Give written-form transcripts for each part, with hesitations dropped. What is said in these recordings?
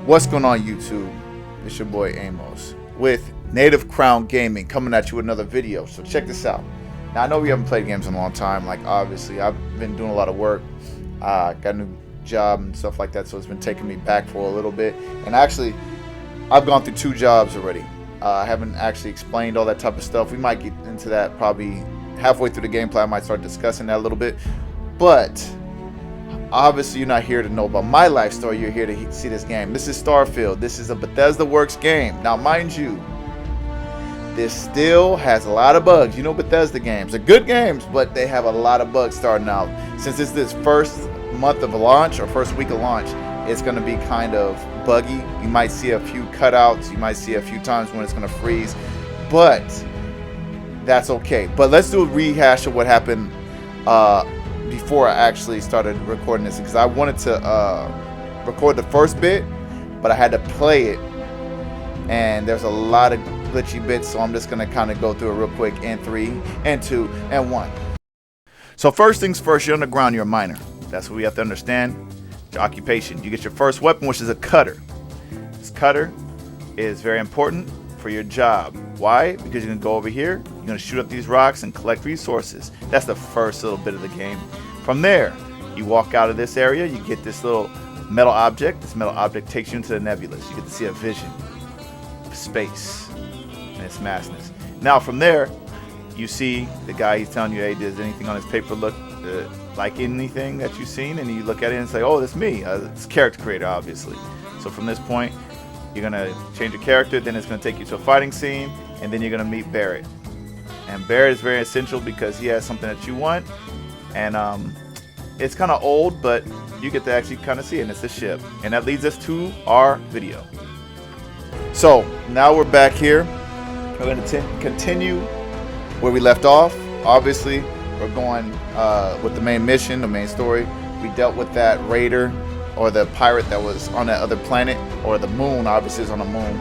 What's going on, YouTube? It's your boy Amos with Native Crown Gaming coming at you with another video. So check this out. Now I know we haven't played games in a long time. Like obviously I've been doing a lot of work, got a new job and stuff like that. So it's been taking me back for a little bit. And actually, I've gone through 2 jobs already. I haven't actually explained all that type of stuff. We might get into that probably halfway through the gameplay. I might start discussing that a little bit, but obviously, you're not here to know about my life story. You're here to see this game. This is Starfield. This is a Bethesda Works game. Now, mind you, this still has a lot of bugs. You know, Bethesda games are good games, but they have a lot of bugs starting out. Since it's this first month of launch or first week of launch, it's going to be kind of buggy. You might see a few cutouts. You might see a few times when it's going to freeze, but that's okay. But let's do a rehash of what happened before I actually started recording this, because I wanted to record the first bit, but I had to play it, and there's a lot of glitchy bits, so I'm just going to kind of go through it real quick in 3 and 2 and 1. So first things first, you're on the ground, you're a miner. That's what we have to understand. Your occupation. You get your first weapon, which is a cutter. This cutter is very important for your job. Why? Because you're going to go over here, you're going to shoot up these rocks and collect resources. That's the first little bit of the game. From there, you walk out of this area, you get this little metal object. This metal object takes you into the nebulous. You get to see a vision of space and its massness. Now from there, you see the guy, he's telling you, hey, does anything on his paper look like anything that you've seen? And you look at it and say, oh, that's me. It's character creator, obviously. So from this point, you're going to change your character, then it's going to take you to a fighting scene, and then you're going to meet Barrett. And Barrett is very essential because he has something that you want, and it's kind of old, but you get to actually kind of see it, and it's the ship. And that leads us to our video. So now we're back here. We're going to continue where we left off. Obviously, we're going with the main mission, the main story. We dealt with that raider, or the pirate that was on that other planet, or the moon. Obviously is on the moon,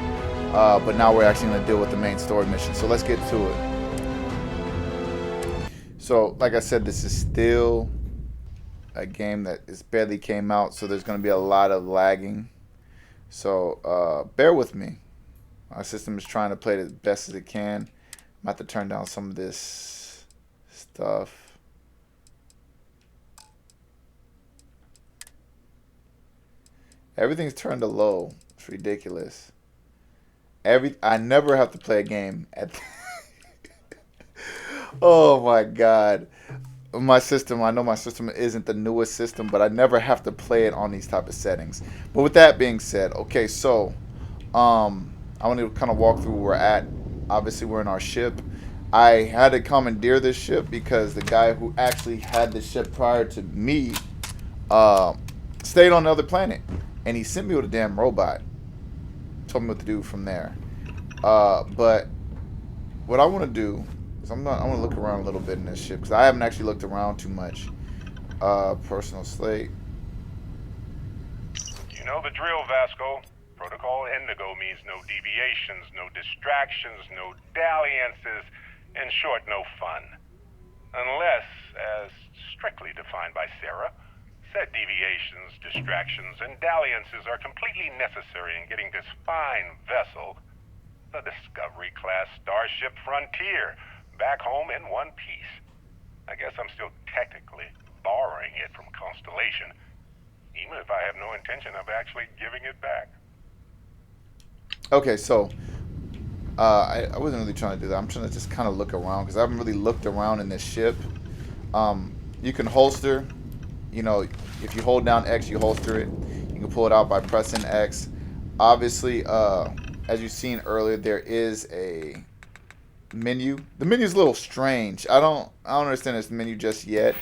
but now we're actually going to deal with the main story mission. So let's get to it. So like I said, this is still a game that is barely came out, so there's going to be a lot of lagging, so bear with me. My system is trying to play it as best as it can. I'm about to turn down some of this stuff. Everything's turned to low. It's ridiculous. I never have to play a game at oh my god. My system, I know my system isn't the newest system, but I never have to play it on these type of settings. But with that being said, okay, so I want to kind of walk through where we're at. Obviously we're in our ship. I had to commandeer this ship because the guy who actually had the ship prior to me stayed on another planet. And he sent me with a damn robot. Told me what to do from there. But what I want to do is I want to look around a little bit in this ship, because I haven't actually looked around too much. Personal slate. You know the drill, Vasco. Protocol Indigo means no deviations, no distractions, no dalliances, in short, no fun. Unless, as strictly defined by Sarah, said deviations, distractions, and dalliances are completely necessary in getting this fine vessel, the Discovery-class Starship Frontier, back home in one piece. I guess I'm still technically borrowing it from Constellation, even if I have no intention of actually giving it back. Okay, so I wasn't really trying to do that. I'm trying to just kind of look around, because I haven't really looked around in this ship. You can holster. You know, if you hold down X, you holster it. You can pull it out by pressing X. Obviously, as you've seen earlier, there is a menu. The menu is a little strange. I don't understand this menu just yet.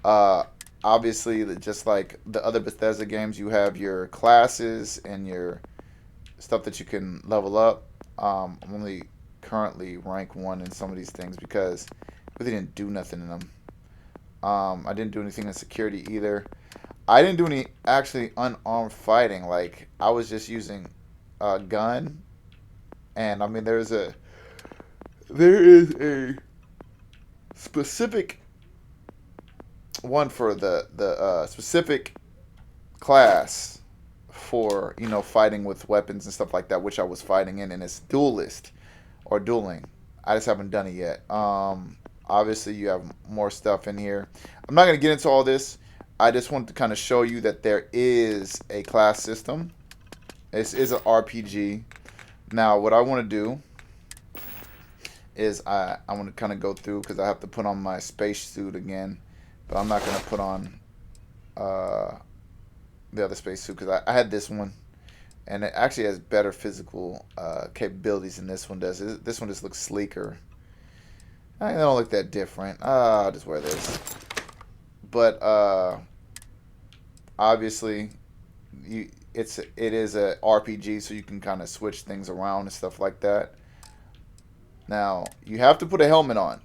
Obviously, just like the other Bethesda games, you have your classes and your stuff that you can level up. I'm only currently rank 1 in some of these things because I really didn't do nothing in them. I didn't do anything in security either. I didn't do any actually unarmed fighting. Like, I was just using a gun. And I mean, there is a specific one for the specific class for, you know, fighting with weapons and stuff like that, which I was fighting in, and it's duelist or dueling. I just haven't done it yet. Obviously, you have more stuff in here. I'm not going to get into all this. I just wanted to kind of show you that there is a class system. This is an RPG. Now, what I want to do is I want to kind of go through, because I have to put on my space suit again. But I'm not going to put on the other space suit, because I had this one. And it actually has better physical capabilities than this one does. This one just looks sleeker. I don't look that different. I'll just wear this. But obviously, it is a RPG, so you can kind of switch things around and stuff like that. Now, you have to put a helmet on,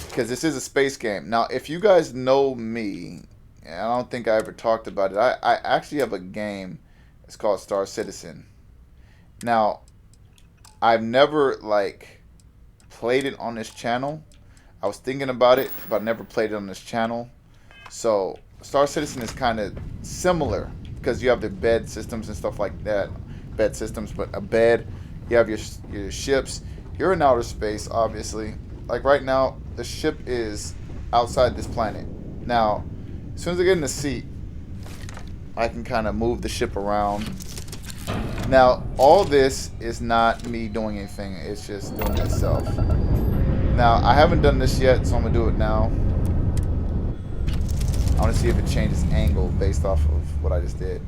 because this is a space game. Now, if you guys know me, and I don't think I ever talked about it, I actually have a game. It's called Star Citizen. Now, I've never, like, played it on this channel. I was thinking about it, but I never played it on this channel. So, Star Citizen is kind of similar, because you have the bed systems and stuff like that. Bed systems, but a bed. You have your ships. You're in outer space, obviously. Like, right now, the ship is outside this planet. Now, as soon as I get in the seat, I can kind of move the ship around. Now, all this is not me doing anything. It's just doing itself. Now, I haven't done this yet, so I'm going to do it now. I want to see if it changes angle based off of what I just did.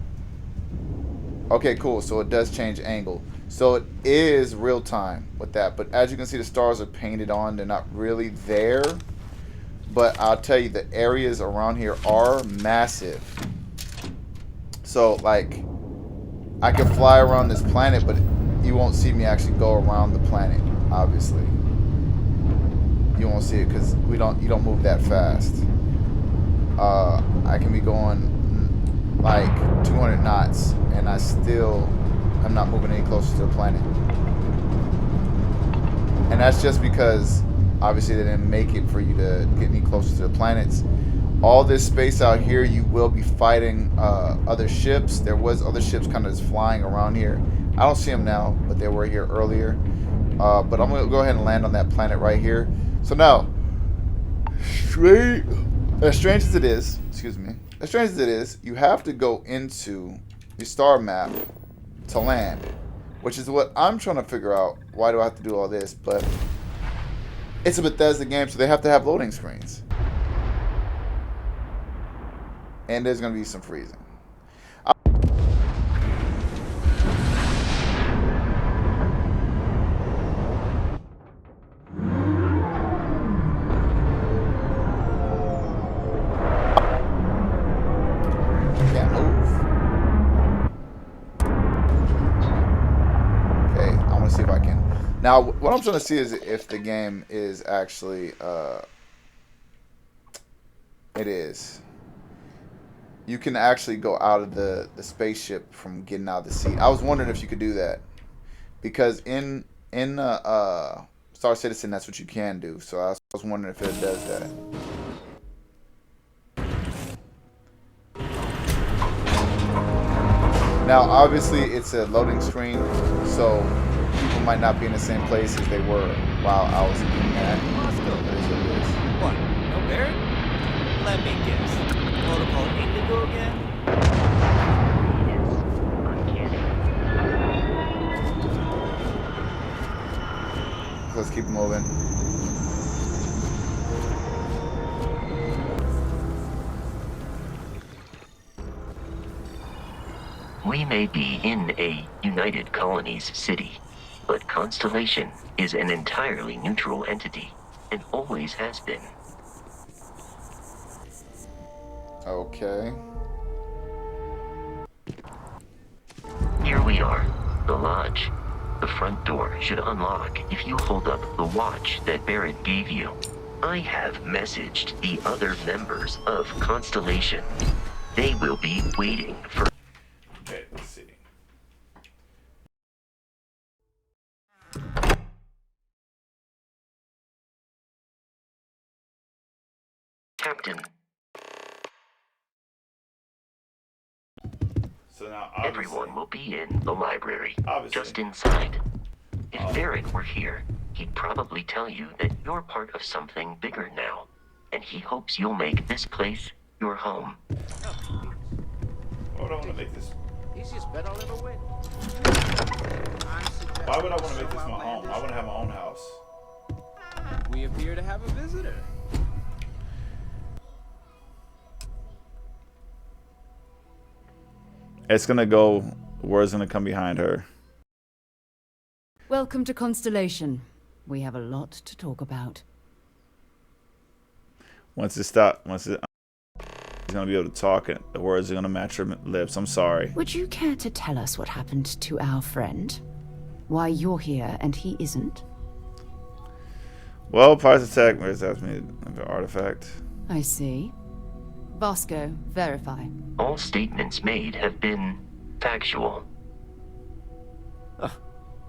Okay, cool. So it does change angle. So it is real time with that. But as you can see, the stars are painted on. They're not really there. But I'll tell you, the areas around here are massive. So, like, I can fly around this planet, but you won't see me actually go around the planet, obviously. You won't see it because you don't move that fast. I can be going like 200 knots, and I'm not moving any closer to the planet. And that's just because, obviously, they didn't make it for you to get any closer to the planets. All this space out here, you will be fighting other ships. There was other ships kind of just flying around here. I don't see them now, but they were here earlier. But I'm going to go ahead and land on that planet right here. So now, as strange as it is, you have to go into your star map to land, which is what I'm trying to figure out. Why do I have to do all this? But it's a Bethesda game, so they have to have loading screens. And there's going to be some freezing. Can't move. Okay, I want to see if I can. Now, what I'm trying to see is if the game is actually... it is. You can actually go out of the spaceship from getting out of the seat. I was wondering if you could do that, because in Star Citizen, that's what you can do. So I was wondering if it does that. Now, obviously, it's a loading screen, so people might not be in the same place as they were while I was doing that. What? No Barrett? Let me guess. Protocol Indigo again? Let's keep moving. We may be in a United Colonies city, but Constellation is an entirely neutral entity, and always has been. Okay. Here we are, the lodge. The front door should unlock if you hold up the watch that Barrett gave you. I have messaged the other members of Constellation. They will be waiting for... Okay, let's see. Captain. So So now, obviously, Everyone will be in the library, Obviously. just inside. If Barrett were here, he'd probably tell you that you're part of something bigger now, and he hopes you'll make this place your home. Why would I want to make this? Easiest bet I'll ever win. Why would I want to make this my home? I want to have my own house. We appear to have a visitor. It's gonna go. Word's gonna come behind her. Welcome to Constellation. We have a lot to talk about. Once it stops, he's gonna be able to talk, and the words are gonna match her lips. I'm sorry. Would you care to tell us what happened to our friend? Why you're here and he isn't? Well, Pirates Attack asked me an artifact. I see. Vasco, verify. All statements made have been factual.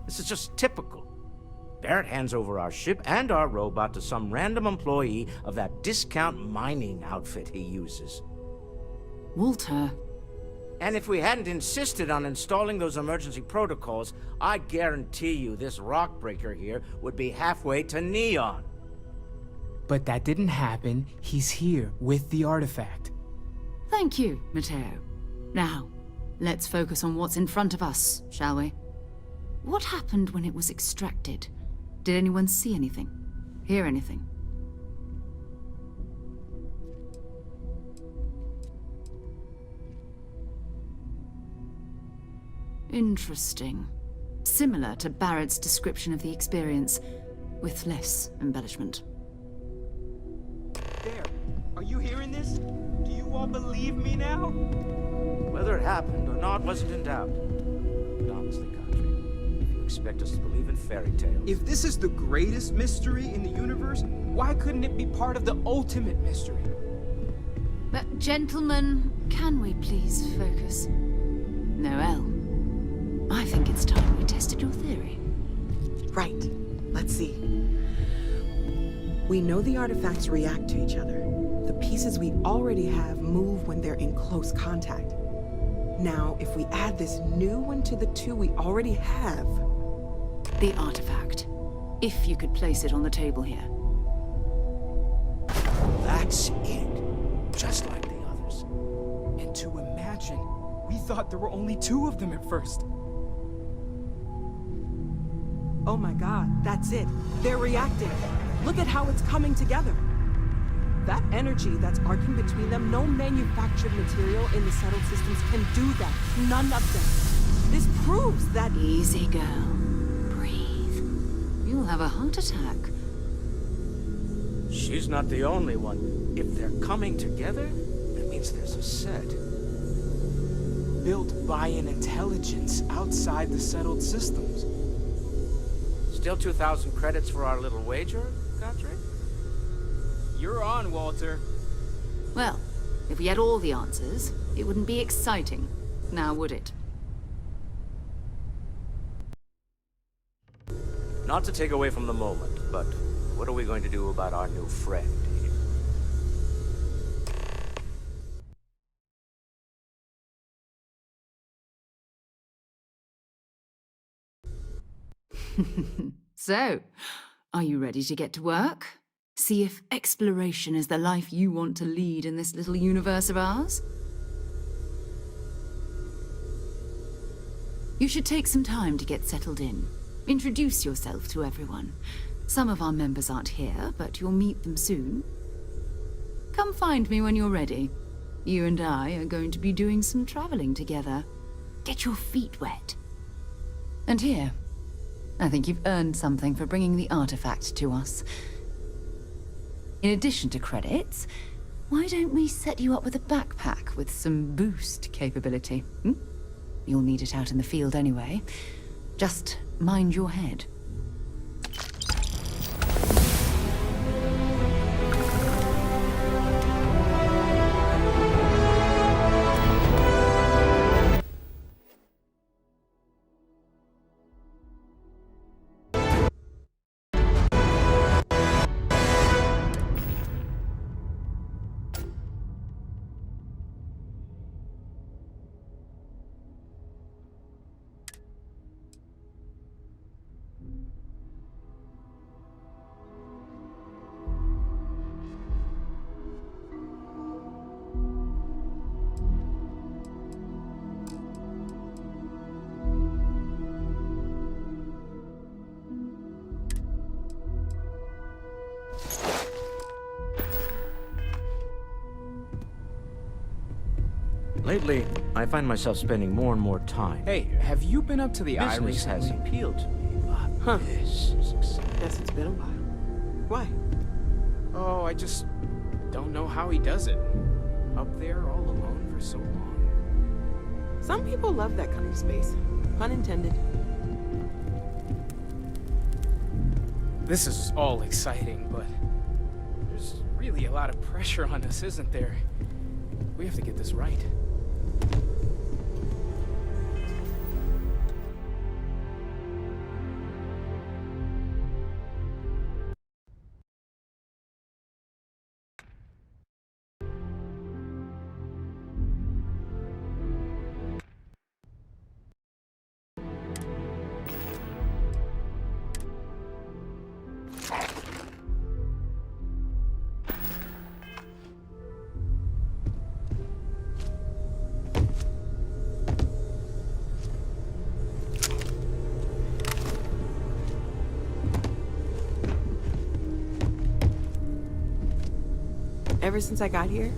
This is just typical. Barrett hands over our ship and our robot to some random employee of that discount mining outfit he uses. Walter. And if we hadn't insisted on installing those emergency protocols, I guarantee you this rock breaker here would be halfway to Neon. But that didn't happen. He's here with the artifact. Thank you, Matteo. Now, let's focus on what's in front of us, shall we? What happened when it was extracted? Did anyone see anything? Hear anything? Interesting. Similar to Barrett's description of the experience, with less embellishment. There. Are you hearing this? Do you all believe me now? Whether it happened or not wasn't in doubt. But honestly, Country, if you expect us to believe in fairy tales... If this is the greatest mystery in the universe, why couldn't it be part of the ultimate mystery? But gentlemen, can we please focus? Noel, I think it's time we tested your theory. Right. Let's see. We know the artifacts react to each other. The pieces we already have move when they're in close contact. Now, if we add this new one to the two we already have... The artifact. If you could place it on the table here. That's it. Just like the others. And to imagine, we thought there were only 2 of them at first. Oh my god, that's it. They're reacting. Look at how it's coming together. That energy that's arcing between them, no manufactured material in the settled systems can do that. None of them. This proves that... Easy, girl. Breathe. You'll have a heart attack. She's not the only one. If they're coming together, that means there's a set. Built by an intelligence outside the settled systems. Still 2,000 credits for our little wager, Country? You're on, Walter. Well, if we had all the answers, it wouldn't be exciting. Now would it? Not to take away from the moment, but what are we going to do about our new friend here? So, are you ready to get to work? See if exploration is the life you want to lead in this little universe of ours? You should take some time to get settled in. Introduce yourself to everyone. Some of our members aren't here, but you'll meet them soon. Come find me when you're ready. You and I are going to be doing some traveling together. Get your feet wet. And here, I think you've earned something for bringing the artifact to us. In addition to credits, why don't we set you up with a backpack with some boost capability? You'll need it out in the field anyway. Just mind your head. Lately, I find myself spending more and more time. Hey, have you been up to the eye Business has recently? appealed to me, but Huh. this is exciting. Guess it's been a while. Why? Oh, I just don't know how he does it. Up there all alone for so long. Some people love that kind of space. Pun intended. This is all exciting, but there's really a lot of pressure on us, isn't there? We have to get this right. Ever since I got here,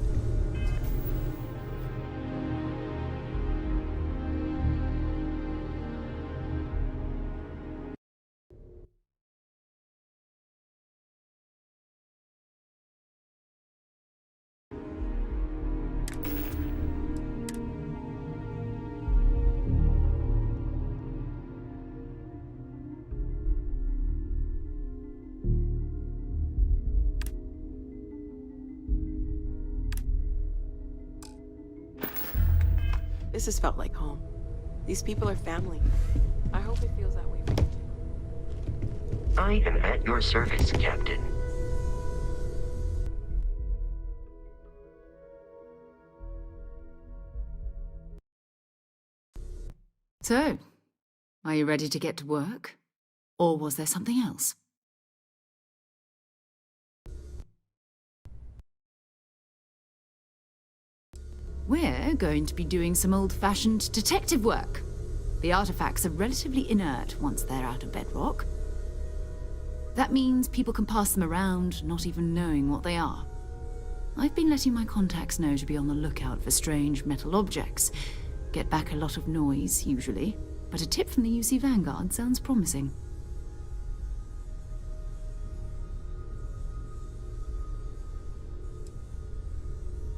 this has felt like home. These people are family. I hope it feels that way for you too. I am at your service, Captain. So, are you ready to get to work? Or was there something else? We're going to be doing some old-fashioned detective work. The artifacts are relatively inert once they're out of bedrock. That means people can pass them around, not even knowing what they are. I've been letting my contacts know to be on the lookout for strange metal objects. Get back a lot of noise, usually, but a tip from the UC Vanguard sounds promising.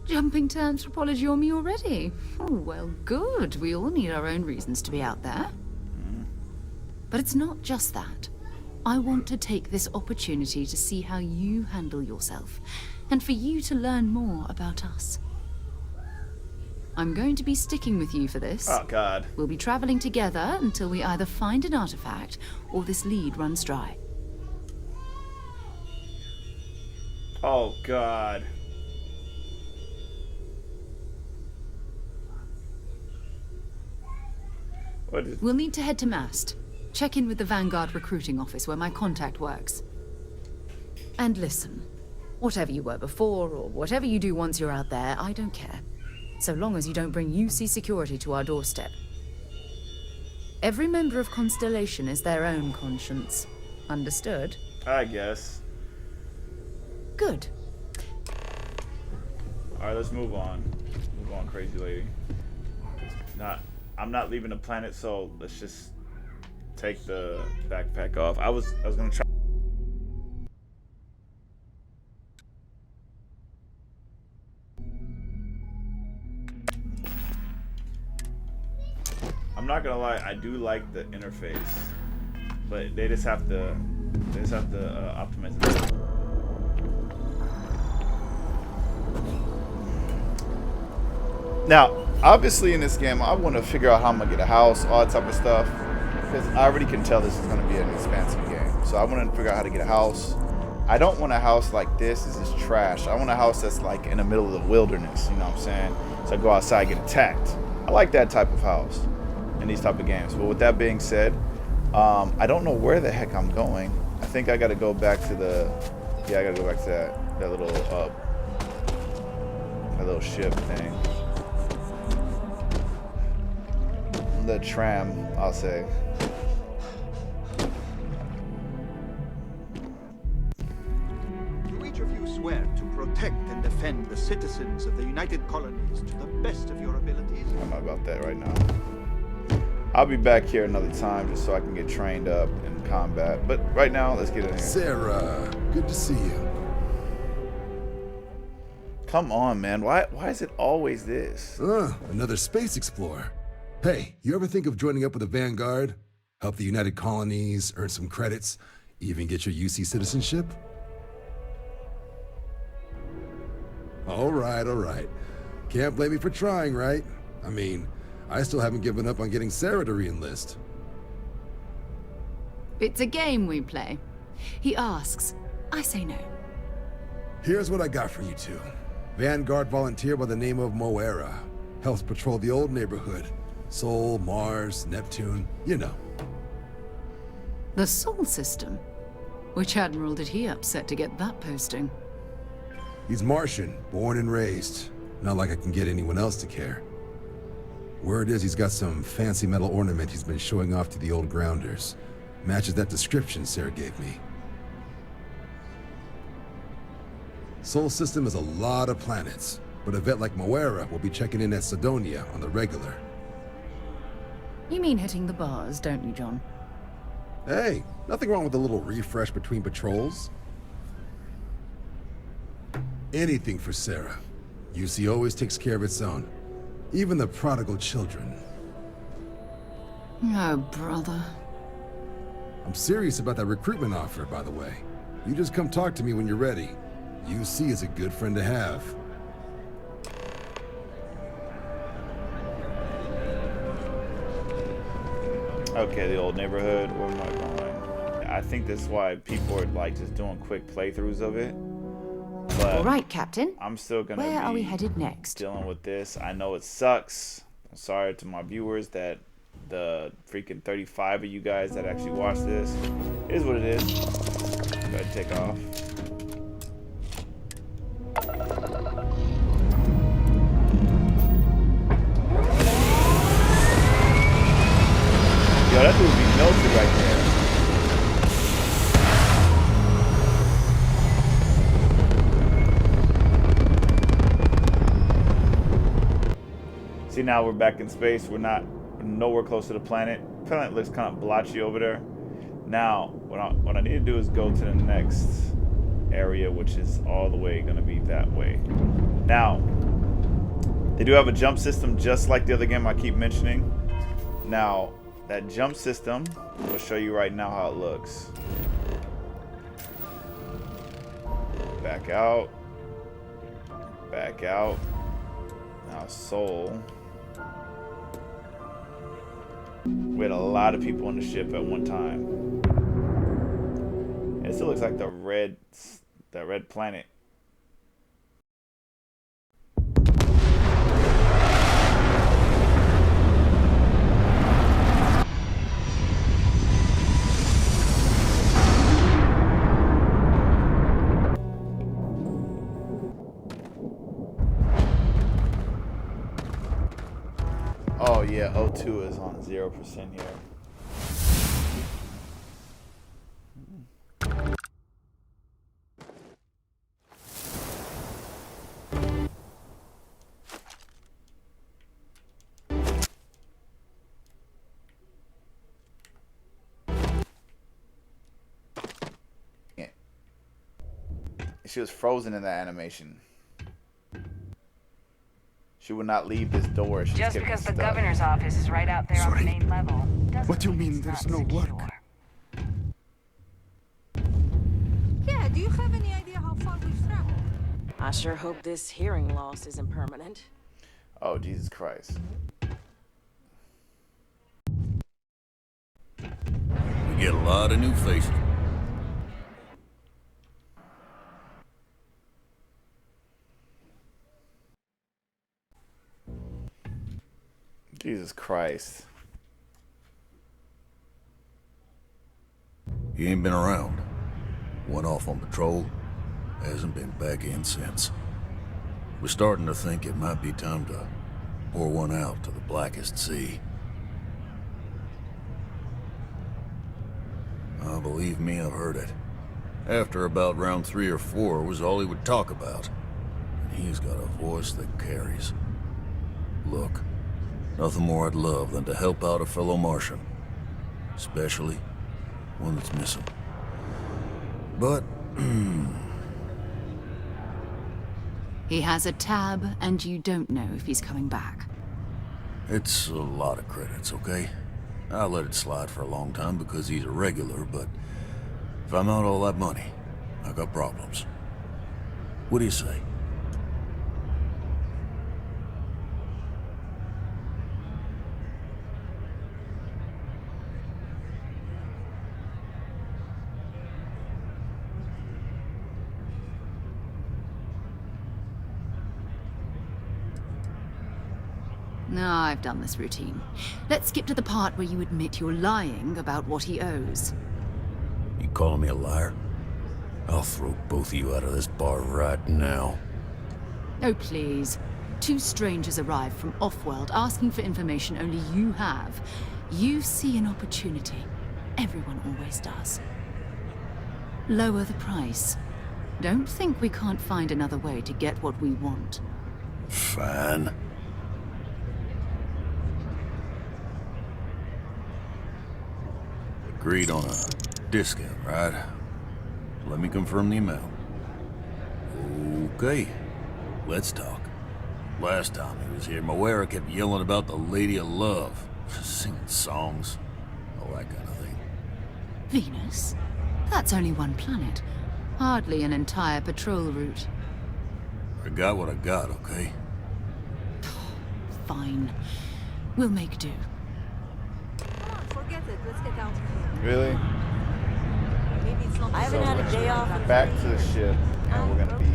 Jumping to anthropology on me already? Oh, well, good. We all need our own reasons to be out there. But it's not just that. I want to take this opportunity to see how you handle yourself, and for you to learn more about us. I'm going to be sticking with you for this. Oh, God. We'll be traveling together until we either find an artifact or this lead runs dry. Oh, God. What is... We'll need to head to Mast. Check in with the Vanguard recruiting office where my contact works. And listen, whatever you were before or whatever you do once you're out there, I don't care. So long as you don't bring UC security to our doorstep. Every member of Constellation is their own conscience. Understood? I guess. Good. Alright, let's move on. Move on, crazy lady. I'm not leaving the planet, so let's just take the backpack off. I was gonna try. I'm not gonna lie, I do like the interface, but they just have to optimize it. Now, obviously in this game, I want to figure out how I'm gonna get a house, all that type of stuff, because I already can tell this is gonna be an expansive game. So I want to figure out how to get a house. I don't want a house like this. This is trash. I want a house that's like in the middle of the wilderness. You know what I'm saying? So I go outside, get attacked. I like that type of house in these type of games. But with that being said, I don't know where the heck I'm going. I think I got to go back to the. Yeah, I got to go back to that little ship thing. The tram, I'll say. Do each of you swear to protect protect and defend the citizens of the United Colonies to the best of your abilities. I'm not about that right now. I'll be back here another time just so I can get trained up in combat. But right now, let's get in here. Sarah, good to see you. Come on, man. Why is it always this? Another space explorer. Hey, you ever think of joining up with the Vanguard? Help the United Colonies, earn some credits, even get your UC citizenship? All right. Can't blame me for trying, right? I mean, I still haven't given up on getting Sarah to re-enlist. It's a game we play. He asks, I say no. Here's what I got for you two. Vanguard volunteer by the name of Moera. Helps patrol the old neighborhood. Sol, Mars, Neptune, you know. The Sol system? Which admiral did he upset to get that posting? He's Martian, born and raised. Not like I can get anyone else to care. Word is he's got some fancy metal ornament he's been showing off to the old grounders. Matches that description Sarah gave me. Sol system is a lot of planets, but a vet like Moera will be checking in at Sidonia on the regular. You mean hitting the bars, don't you, John? Hey, nothing wrong with a little refresh between patrols. Anything for Sarah. UC always takes care of its own. Even the prodigal children. Oh, brother. I'm serious about that recruitment offer, by the way. You just come talk to me when you're ready. UC is a good friend to have. Okay, the old neighborhood. Where am I going? I think that's why people are like just doing quick playthroughs of it. But all right, Captain. I'm still gonna Where are we headed next? Dealing with this. I know it sucks. I'm sorry to my viewers that the freaking 35 of you guys that actually watch this. It is what it is. Go ahead and take off. Yo, that dude would be melted right there. See, now we're back in space. We're nowhere close to the planet. The planet looks kind of blotchy over there. Now, what I need to do is go to the next area, which is all the way going to be that way. Now, they do have a jump system just like the other game I keep mentioning. Now, that jump system, I'll show you right now how it looks. Back out. Back out. Now, Sol. We had a lot of people on the ship at one time. It still looks like the red planet. Oh yeah, O2 is on 0% here. Yeah. She was frozen in that animation. She would not leave this door. She's just because the governor's office is right out there on the main level. What do you mean there's no work? Yeah, do you have any idea how far we've traveled? I sure hope this hearing loss isn't permanent. Oh, Jesus Christ. We get a lot of new faces. Jesus Christ. He ain't been around. Went off on patrol. Hasn't been back in since. We're starting to think it might be time to pour one out to the blackest sea. Believe me, I've heard it. After about round 3 or 4 was all he would talk about. he's got a voice that carries. Look, nothing more I'd love than to help out a fellow Martian. Especially one that's missing. But, He has a tab, and you don't know if he's coming back. it's a lot of credits, okay? I let it slide for a long time because he's a regular, but if I'm out all that money, I got problems. What do you say? No, I've done this routine. Let's skip to the part where you admit you're lying about what he owes. You calling me a liar? I'll throw both of you out of this bar right now. Oh, please. 2 strangers arrive from off-world asking for information only you have. You see an opportunity. Everyone always does. Lower the price. Don't think we can't find another way to get what we want. Fine. Agreed on a discount, right? Let me confirm the amount. Okay, let's talk. Last time he was here, Moira kept yelling about the Lady of Love, singing songs, all that kind of thing. Venus? That's only one planet. Hardly an entire patrol route. I got what I got, okay? Fine. We'll make do. Come on, forget it. Let's get out of here. Really? Maybe it's not. I haven't had a day off. Back to the ship, and we're gonna be.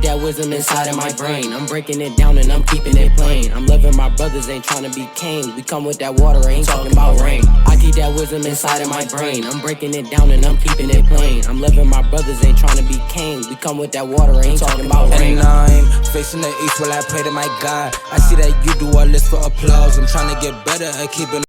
That wisdom inside of my brain. I'm breaking it down and I'm keeping it plain. I'm loving my brothers, ain't trying to be king. We come with that water, ain't talking about rain. I keep that wisdom inside of my brain. I'm breaking it down and I'm keeping it plain. I'm loving my brothers, ain't trying to be king. We come with that water, ain't talking about rain. And I'm facing the east while I pray to my God. I see that you do all this for applause. I'm trying to get better at keeping